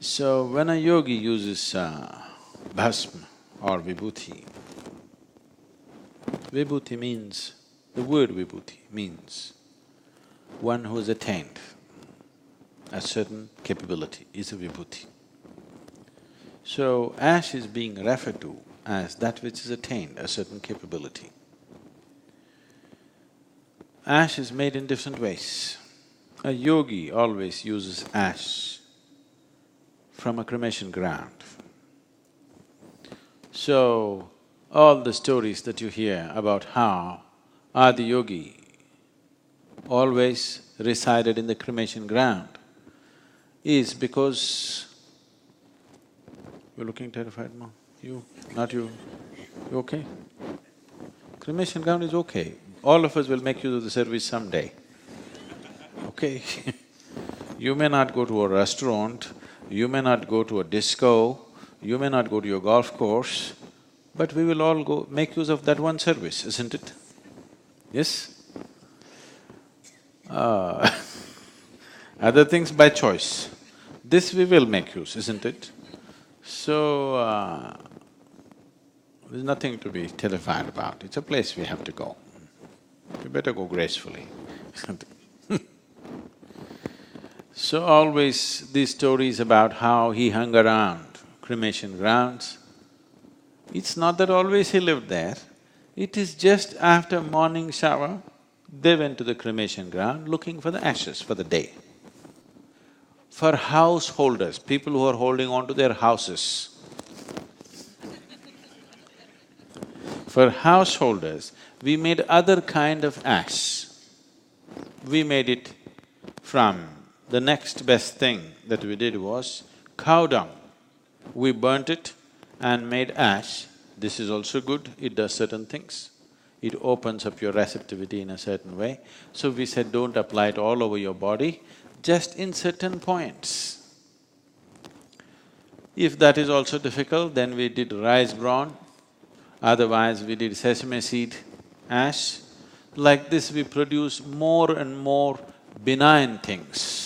So, when a yogi uses bhasma or vibhuti, vibhuti means… the word vibhuti means one who has attained a certain capability is a vibhuti. So, ash is being referred to as that which has attained a certain capability. Ash is made in different ways. A yogi always uses ash from a cremation ground. So, all the stories that you hear about how Adi Yogi always resided in the cremation ground is because… You're looking terrified, Mom? You… not you? You okay? Cremation ground is okay. All of us will make use of the service someday, okay? You may not go to a restaurant, you may not go to a disco, you may not go to your golf course, but we will all go make use of that one service, isn't it? Yes? Other things by choice. This we will make use, isn't it? So, there's nothing to be terrified about, it's a place we have to go. We better go gracefully. So always these stories about how he hung around cremation grounds, it's not that always he lived there, it is just after morning shower, they went to the cremation ground looking for the ashes for the day. For householders, people who are holding on to their houses, for householders, we made other kind of ash. We made it from… the next best thing that we did was cow dung. We burnt it and made ash. This is also good, it does certain things. It opens up your receptivity in a certain way. So we said, don't apply it all over your body, just in certain points. If that is also difficult, then we did rice bran, otherwise we did sesame seed ash. Like this we produce more and more benign things.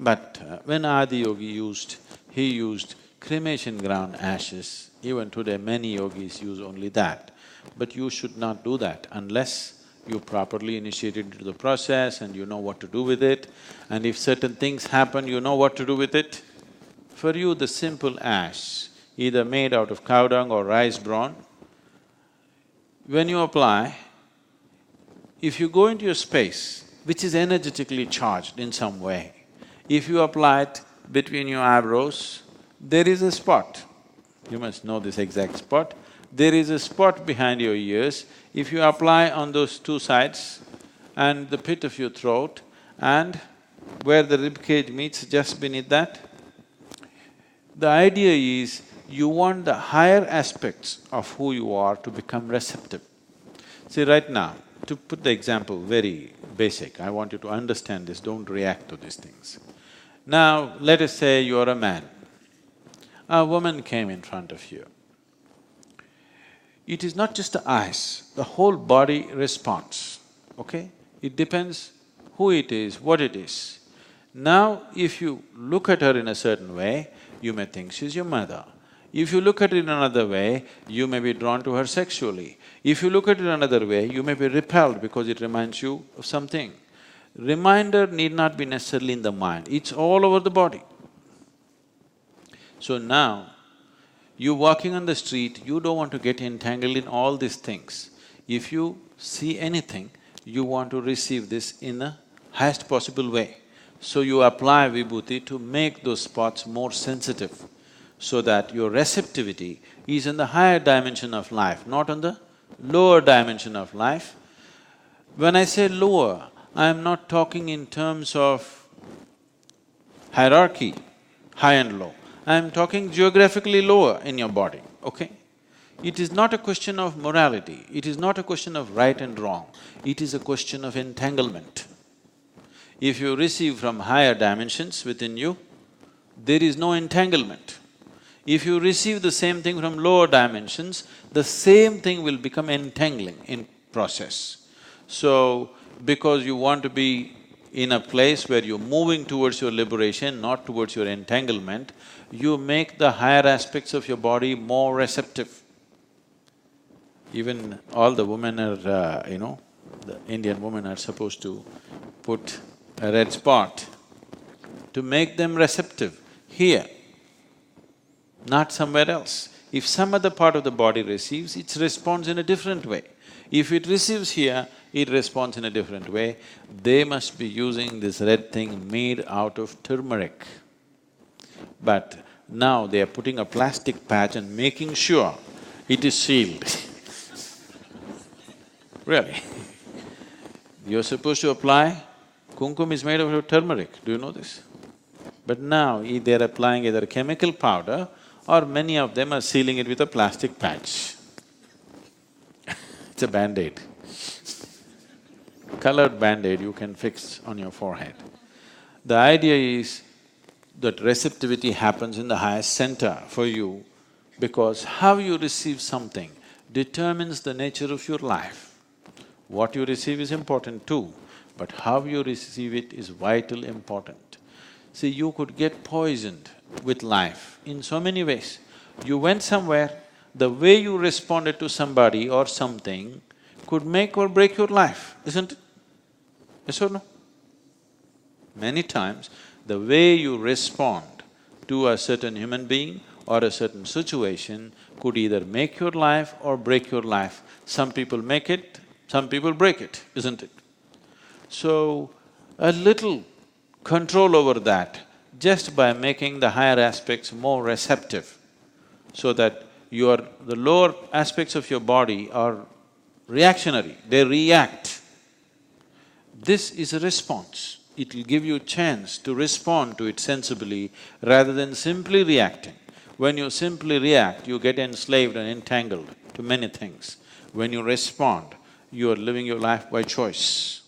But when Adi Yogi used, he used cremation ground ashes. Even today many yogis use only that. But you should not do that unless you properly initiated into the process and you know what to do with it. And if certain things happen, you know what to do with it. For you, the simple ash, either made out of cow dung or rice bran, when you apply, if you go into your space, which is energetically charged in some way, if you apply it between your eyebrows, there is a spot. You must know this exact spot. There is a spot behind your ears. If you apply on those two sides and the pit of your throat and where the rib cage meets, just beneath that, the idea is you want the higher aspects of who you are to become receptive. See, right now, to put the example very basic, I want you to understand this, don't react to these things. Now, let us say you're a man. A woman came in front of you. It is not just the eyes, the whole body responds, okay? It depends who it is, what it is. Now, if you look at her in a certain way, you may think she's your mother. If you look at it in another way, you may be drawn to her sexually. If you look at it another way, you may be repelled because it reminds you of something. Reminder need not be necessarily in the mind, it's all over the body. So now, you're walking on the street, you don't want to get entangled in all these things. If you see anything, you want to receive this in the highest possible way. So you apply vibhuti to make those spots more sensitive, so that your receptivity is in the higher dimension of life, not on the lower dimension of life. When I say lower, I am not talking in terms of hierarchy, high and low. I am talking geographically lower in your body, okay? It is not a question of morality, it is not a question of right and wrong, it is a question of entanglement. If you receive from higher dimensions within you, there is no entanglement. If you receive the same thing from lower dimensions, the same thing will become entangling in process. So, because you want to be in a place where you're moving towards your liberation, not towards your entanglement, you make the higher aspects of your body more receptive. Even all the women are, the Indian women are supposed to put a red spot to make them receptive here, not somewhere else. If some other part of the body receives, it responds in a different way. If it receives here, it responds in a different way. They must be using this red thing made out of turmeric. But now they are putting a plastic patch and making sure it is sealed. Really. You're supposed to apply, kumkum is made of turmeric, do you know this? But now they're applying either chemical powder or many of them are sealing it with a plastic patch. It's a Band-Aid. Colored Band-Aid you can fix on your forehead. The idea is that receptivity happens in the highest center for you because how you receive something determines the nature of your life. What you receive is important too, but how you receive it is vitally important. See, you could get poisoned with life in so many ways. You went somewhere, the way you responded to somebody or something could make or break your life, isn't it? Yes or no? Many times, the way you respond to a certain human being or a certain situation could either make your life or break your life. Some people make it, some people break it, isn't it? So, a little control over that just by making the higher aspects more receptive so that the lower aspects of your body are reactionary, they react. This is a response. It will give you a chance to respond to it sensibly rather than simply reacting. When you simply react, you get enslaved and entangled to many things. When you respond, you are living your life by choice.